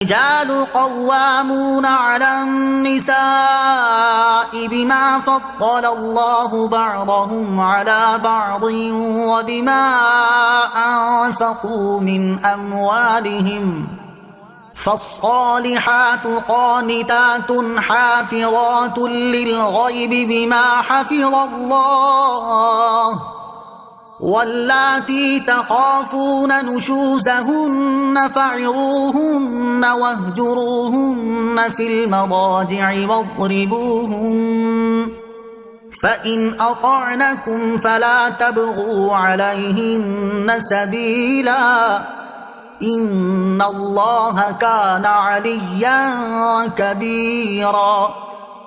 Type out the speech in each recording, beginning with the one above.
الرجال قوامون على النساء بما فضل الله بعضهم على بعض وبما أنفقوا من أموالهم فالصالحات قانتات حافظات للغيب بما حفظ الله واللاتي تخافون نشوزهن فعظوهن واهجروهن في المضاجع واضربوهن فإن أطعنكم فلا تبغوا عليهن سبيلا إن الله كان عليا كبيرا۔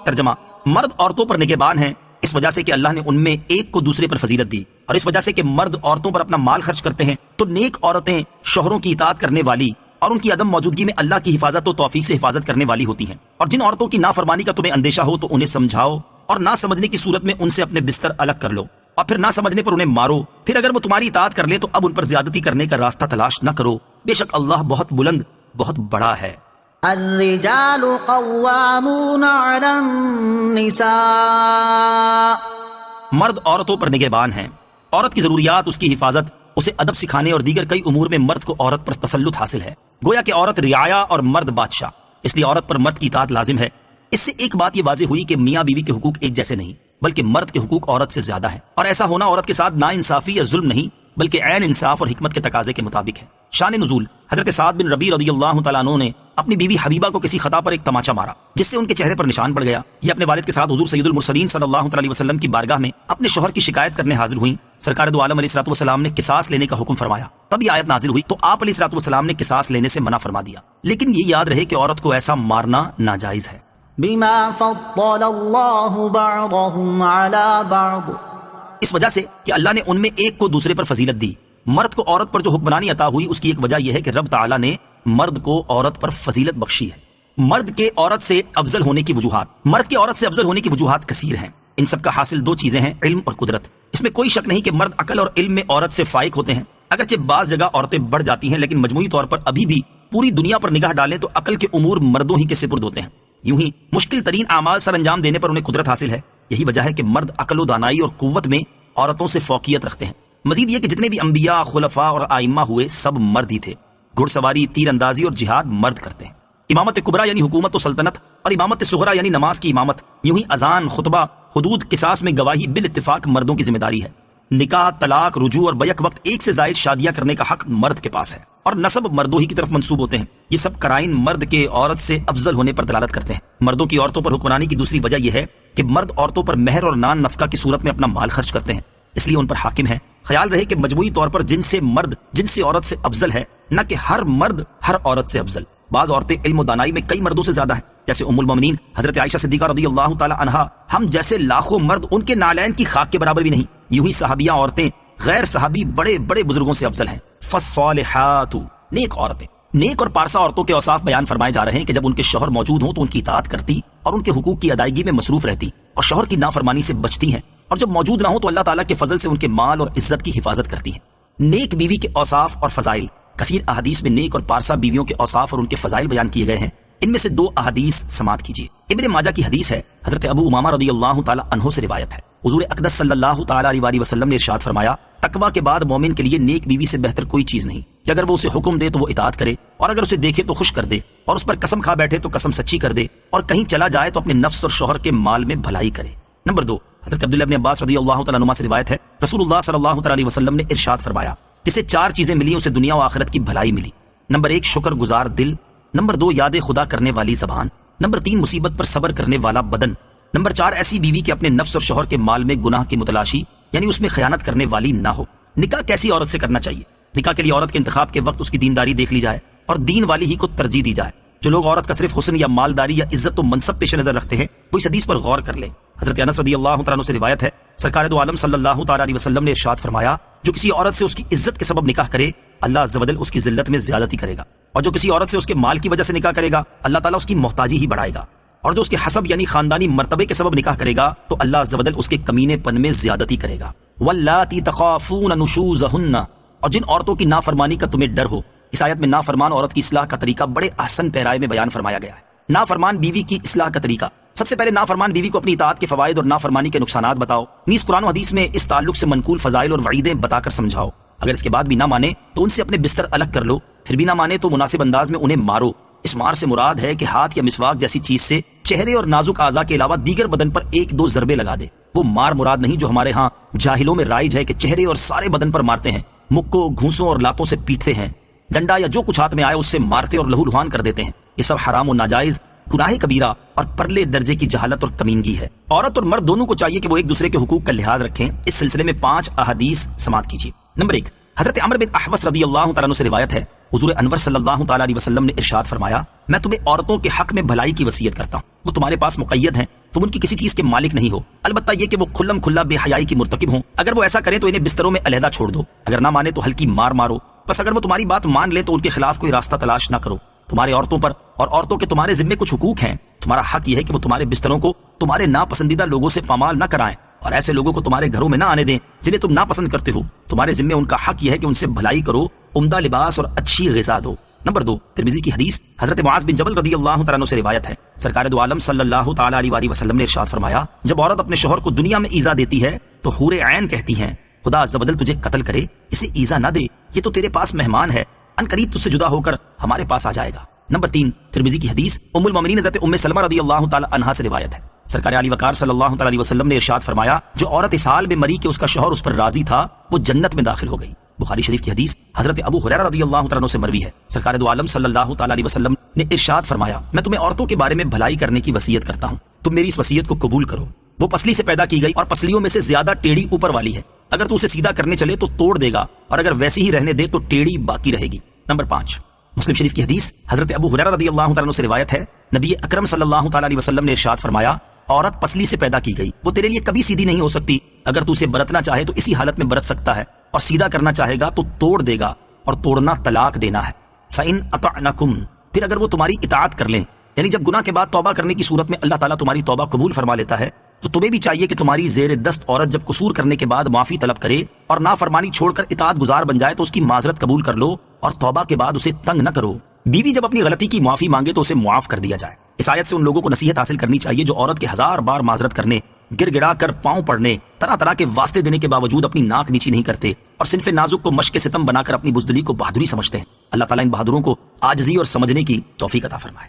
ترجمہ: مرد عورتوں پر نگہبان ہیں اس وجہ سے کہ اللہ نے ان میں ایک کو دوسرے پر فضیلت دی، اور اس وجہ سے کہ مرد عورتوں پر اپنا مال خرچ کرتے ہیں تو نیک عورتیں شوہروں کی اطاعت کرنے والی اور ان کی عدم موجودگی میں اللہ کی حفاظت و توفیق سے حفاظت کرنے والی ہوتی ہیں۔ اور جن عورتوں کی نافرمانی کا تمہیں اندیشہ ہو تو انہیں سمجھاؤ، اور نہ سمجھنے کی صورت میں ان سے اپنے بستر الگ کر لو، اور پھر نہ سمجھنے پر انہیں مارو۔ پھر اگر وہ تمہاری اطاعت کر لیں تو اب ان پر زیادتی کرنے کا راستہ تلاش نہ کرو، بے شک اللہ بہت بلند بہت بڑا ہے۔ الرجال قوامون على النساء، مرد عورتوں پر نگہبان ہیں۔ عورت کی ضروریات، اس کی حفاظت، اسے ادب سکھانے اور دیگر کئی امور میں مرد کو عورت پر تسلط حاصل ہے۔ گویا کہ عورت رعایا اور مرد بادشاہ، اس لیے عورت پر مرد کی اطاعت لازم ہے۔ اس سے ایک بات یہ واضح ہوئی کہ میاں بیوی کے حقوق ایک جیسے نہیں، بلکہ مرد کے حقوق عورت سے زیادہ ہیں، اور ایسا ہونا عورت کے ساتھ ناانصافی یا ظلم نہیں بلکہ عین انصاف اور حکمت کے تقاضے کے مطابق ہے۔ شان نزول: حضرت سعد بن ربیع رضی اللہ تعالیٰ عنہ نے اپنی بیوی حبیبہ کو کسی خطا پر ایک تماچا مارا جس سے ان کے چہرے پر نشان پڑ گیا۔ یہ اپنے والد کے ساتھ حضور سید المرسلین صلی اللہ علیہ وسلم کی بارگاہ میں اپنے شوہر کی شکایت کرنے حاضر ہوئیں۔ سرکار دو عالم علیہ الصلوۃ والسلام نے قصاص لینے کا حکم فرمایا۔ تب یہ آیت نازل ہوئی تو آپ علیہ الصلوۃ والسلام نے قصاص لینے سے منع فرما دیا، لیکن یہ یاد رہے کہ عورت کو ایسا مارنا ناجائز ہے۔ بما فضل اللہ بعضهم على بعض، اس وجہ سے کہ اللہ نے ان میں ایک کو دوسرے پر فضیلت دی۔ مرد کو عورت پر جو حکمرانی عطا ہوئی اس کی ایک وجہ یہ ہے کہ رب تعالیٰ نے مرد کو عورت پر فضیلت بخشی ہے۔ مرد کے عورت سے افضل ہونے کی وجوہات کثیر ہیں۔ ان سب کا حاصل دو چیزیں ہیں، علم اور قدرت۔ اس میں کوئی شک نہیں کہ مرد عقل اور علم میں عورت سے فائق ہوتے ہیں۔ اگرچہ بعض جگہ عورتیں بڑھ جاتی ہیں، لیکن مجموعی طور پر ابھی بھی پوری دنیا پر نگاہ ڈالیں تو عقل کے امور مردوں ہی کے سپرد ہوتے ہیں۔ یوں ہی مشکل ترین اعمال سر انجام دینے پر انہیں قدرت حاصل ہے۔ یہی وجہ ہے کہ مرد عقل و دانائی اور قوت میں عورتوں سے فوقیت رکھتے ہیں۔ مزید یہ کہ جتنے بھی انبیاء، خلفاء اور ائمہ ہوئے سب مرد ہی تھے۔ گھڑ سواری، تیر اندازی اور جہاد مرد کرتے ہیں۔ امامت کبریٰ یعنی حکومت و سلطنت، اور امامت صغریٰ یعنی نماز کی امامت، یوں ہی اذان، خطبہ، حدود، قصاص میں گواہی بالاتفاق مردوں کی ذمہ داری ہے۔ نکاح، طلاق، رجوع اور بیک وقت ایک سے زائد شادیاں کرنے کا حق مرد کے پاس ہے، اور نسب مردوں ہی کی طرف منسوب ہوتے ہیں۔ یہ سب قرائن مرد کے عورت سے افضل ہونے پر دلالت کرتے ہیں۔ مردوں کی عورتوں پر حکمرانی کی دوسری وجہ یہ ہے کہ مرد عورتوں پر مہر اور نان نفقہ کی صورت میں اپنا مال خرچ کرتے ہیں، اس لیے ان پر حاکم ہے۔ خیال رہے کہ مجموعی طور پر جن سے مرد جن سے عورت سے افضل ہے، نہ کہ ہر مرد ہر عورت سے افضل۔ بعض عورتیں علم و دانائی میں کئی مردوں سے زیادہ ہیں، جیسے ام المومنین حضرت عائشہ صدیقہ رضی اللہ تعالی عنہا، ہم جیسے لاکھوں مرد ان کے نالین کی خاک کے برابر بھی نہیں۔ یوں ہی صحابیہ عورتیں غیر صحابی بڑے بڑے بزرگوں سے افضل ہیں۔ فالصالحات، نیک عورتیں۔ نیک اور پارسا عورتوں کے اوصاف بیان فرمائے جا رہے ہیں کہ جب ان کے شوہر موجود ہوں تو ان کی اطاعت کرتی اور ان کے حقوق کی ادائیگی میں مصروف رہتی، اور شوہر کی نافرمانی سے بچتی ہیں، اور جب موجود نہ ہو تو اللہ تعالیٰ کے فضل سے ان کے مال اور عزت کی حفاظت کرتی ہیں۔ نیک بیوی کے اوصاف اور فضائل۔ کثیر احادیث میں نیک اور پارسا بیویوں کے اوصاف اور ان کے فضائل بیان کیے گئے ہیں۔ ان میں سے دو احادیث سماعت کیجیے۔ ابن ماجہ کی حدیث ہے، حضرت ابو امامہ رضی اللہ تعالی عنہ سے روایت ہے، حضور اقدس صلی اللہ تعالی علیہ وسلم نے ارشاد فرمایا، تقوی کے بعد مومن کے لیے نیک بیوی سے بہتر کوئی چیز نہیں کہ اگر وہ اسے حکم دے تو وہ اطاعت کرے، اور اگر اسے دیکھے تو خوش کر دے، اور اس پر قسم کھا بیٹھے تو قسم سچی کر دے، اور کہیں چلا جائے تو اپنے نفس اور شوہر کے مال میں بھلائی کرے۔ نمبر دو، حضرت عبداللہ بن عباس رضی اللہ تعالیٰ عنہما سے روایت ہے، رسول اللہ صلی اللہ تعالی علیہ وسلم نے ارشاد فرمایا، جسے چار چیزیں ملی اسے دنیا و آخرت کی بھلائی ملی۔ نمبر ایک، شکر گزار دل۔ نمبر دو، یاد خدا کرنے والی زبان۔ نمبر تین، مصیبت پر صبر کرنے والا بدن۔ نمبر چار، ایسی بیوی کہ اپنے نفس اور شوہر کے مال میں گناہ کی متلاشی یعنی اس میں خیانت کرنے والی نہ ہو۔ نکاح کیسی عورت سے کرنا چاہیے؟ نکاح کے لیے عورت کے انتخاب کے وقت اس کی دینداری دیکھ لی جائے اور دین والی ہی کو ترجیح دی جائے۔ جو لوگ عورت کا صرف حسن یا مالداری یا عزت و منصب پیش نظر رکھتے ہیں وہ اس حدیث پر غور کر لیں۔ حضرت انس رضی اللہ تعالیٰ عنہ سے روایت ہے، سرکار دو عالم صلی اللہ تعالیٰ علیہ وسلم نے ارشاد فرمایا، جو کسی عورت سے اس کی عزت کے سبب نکاح کرے اللہ عز و جل اس کی ذلت میں زیادتی کرے گا، اور جو کسی عورت سے اس کے مال کی وجہ سے نکاح کرے گا اللہ تعالیٰ اس کی محتاجی ہی بڑھائے گا، اور جو اس کے حسب یعنی خاندانی مرتبے کے سبب نکاح کرے گا تو اللہ عز و جل اس کے کمینے پن میں زیادتی کرے گا۔ واللاتی تخافون نشوزہن، اور جن عورتوں کی نافرمانی کا تمہیں ڈر ہو اس آیت میں نافرمان عورت کی اصلاح کا طریقہ بڑے احسن پیرائے میں بیان فرمایا گیا ہے۔ نافرمان بیوی کی اصلاح کا طریقہ، سب سے پہلے نافرمان بیوی کو اپنی اطاعت کے فوائد اور نافرمانی کے نقصانات بتاؤ، نیز قرآن و حدیث میں اس تعلق سے منقول فضائل اور وعیدیں بتا کر سمجھاؤ۔ اگر اس کے بعد بھی نہ مانے تو ان سے اپنے بستر الگ کر لو، پھر بھی نہ مانے تو مناسب انداز میں انہیں مارو۔ اس مار سے مراد ہے کہ ہاتھ یا مسواک جیسی چیز سے چہرے اور نازک اعضاء کے علاوہ دیگر بدن پر 1-2 ضربے لگا دے۔ وہ مار مراد نہیں جو ہمارے ہاں جاہلوں میں رائج ہے کہ چہرے اور سارے بدن پر مارتے ہیں، مکوں، گھونسوں اور لاتوں سے پیٹتے ہیں، ڈنڈا یا جو کچھ ہاتھ میں آئے اس سے مارتے اور لہو لہان کر دیتے ہیں۔ یہ سب حرام و ناجائز، گناہ کبیرہ اور پرلے درجے کی جہالت اور کمینگی ہے۔ عورت اور مرد دونوں کو چاہیے کہ وہ ایک دوسرے کے حقوق کا لحاظ رکھیں۔ اس سلسلے میں 5 احادیث سماعت کیجیے۔ نمبر 1، حضرت عمرو بن احوص رضی اللہ تعالیٰ عنہ سے روایت ہے، حضور انور صلی اللہ تعالیٰ علیہ وسلم نے ارشاد فرمایا، میں تمہیں عورتوں کے حق میں بھلائی کی وصیت کرتا ہوں۔ وہ تمہارے پاس مقید ہیں، تم ان کی کسی چیز کے مالک نہیں ہو، البتہ یہ کہ وہ کھلم کھلا بے حیائی کی مرتکب ہوں۔ اگر وہ ایسا کریں تو انہیں بستروں میں علیحدہ چھوڑ دو، اگر نہ مانے تو ہلکی مار مارو۔ بس اگر وہ تمہاری بات مان لے تو ان کے خلاف کوئی راستہ تلاش نہ کرو۔ تمہارے عورتوں پر اور عورتوں کے تمہارے ذمے کچھ حقوق ہیں۔ تمہارا حق یہ ہے کہ وہ تمہارے بستروں کو تمہارے ناپسندیدہ لوگوں سے پامال نہ کرائیں اور ایسے لوگوں کو تمہارے گھروں میں نہ آنے دیں جنہیں تم ناپسند کرتے ہو۔ تمہارے ذمے ان کا حق یہ ہے کہ ان سے بھلائی کرو، عمدہ لباس اور اچھی غذا دو۔ نمبر 2، ترمذی کی حدیث، حضرت معاذ بن جبل رضی اللہ تعالیٰ عنہ سے روایت ہے، سرکار دو عالم صلی اللہ تعالیٰ علیہ وآلہ وسلم نے ارشاد فرمایا، جب عورت اپنے شوہر کو دنیا میں ایذا دیتی ہے تو حور عین کہتی ہیں، خدا عز و جل تجھے قتل کرے، اسے ایذا نہ دے، یہ تو تیرے پاس مہمان ہے، ان قریب تجھ سے جدا ہو کر ہمارے پاس آ جائے گا۔ نمبر 3، ترمذی کی حدیث، ام المومنین حضرت ام سلمہ رضی اللہ تعالی عنہا سے روایت ہے، سرکار علی وقار صلی اللہ تعالی علیہ وسلم نے ارشاد فرمایا، جو عورت اس حال میں مری کہ اس کا شوہر اس پر راضی تھا، وہ جنت میں داخل ہو گئی۔ بخاری شریف کی حدیث، حضرت ابو ہریرہ رضی اللہ تعالی عنہ سے مروی ہے، سرکار دو عالم صلی اللہ تعالی علیہ وسلم نے ارشاد فرمایا، میں تمہیں عورتوں کے بارے میں بھلائی کرنے کی وصیت کرتا ہوں، تم میری اس وصیت کو قبول کرو۔ وہ پسلی سے پیدا کی گئی اور پسلیوں میں سے زیادہ ٹیڑھی اوپر والی ہے، اگر تو اسے سیدھا کرنے چلے تو توڑ دے گا اور اگر ویسی ہی رہنے دے تو ٹیڑھی باقی رہے گی۔ نمبر 5، مسلم شریف کی حدیث، حضرت ابو ہریرہ رضی اللہ تعالی عنہ سے روایت ہے، نبی اکرم صلی اللہ تعالی علیہ وسلم نے ارشاد فرمایا، عورت پسلی سے پیدا کی گئی، وہ تیرے لیے کبھی سیدھی نہیں ہو سکتی، اگر تو اسے برتنا چاہے تو اسی حالت میں برت سکتا ہے اور سیدھا کرنا چاہے گا تو توڑ دے گا، اور توڑنا طلاق دینا ہے۔ فَإِنْ أَطَعْنَكُمْ، پھر اگر وہ تمہاری اطاعت کر لیں، یعنی جب گناہ کے بعد توبہ کرنے کی صورت میں اللہ تعالیٰ تمہاری توبہ قبول فرما لیتا ہے، تو تمہیں بھی چاہیے کہ تمہاری زیر دست عورت جب قصور کرنے کے بعد معافی طلب کرے اور نافرمانی چھوڑ کر اطاعت گزار بن جائے تو اس کی معذرت قبول کر لو اور توبہ کے بعد اسے تنگ نہ کرو۔ بیوی جب اپنی غلطی کی معافی مانگے تو اسے معاف کر دیا جائے۔ اس آیت سے ان لوگوں کو نصیحت حاصل کرنی چاہیے جو عورت کے 1000 بار معذرت کرنے، گر گڑا کر پاؤں پڑنے، طرح طرح کے واسطے دینے کے باوجود اپنی ناک نیچی نہیں کرتے اور صنف نازک کو مشق ستم بنا کر اپنی بزدلی کو بہادری سمجھتے ہیں۔ اللہ تعالیٰ ان بہادروں کو عاجزی اور سمجھنے کی توفیق عطا فرمائے۔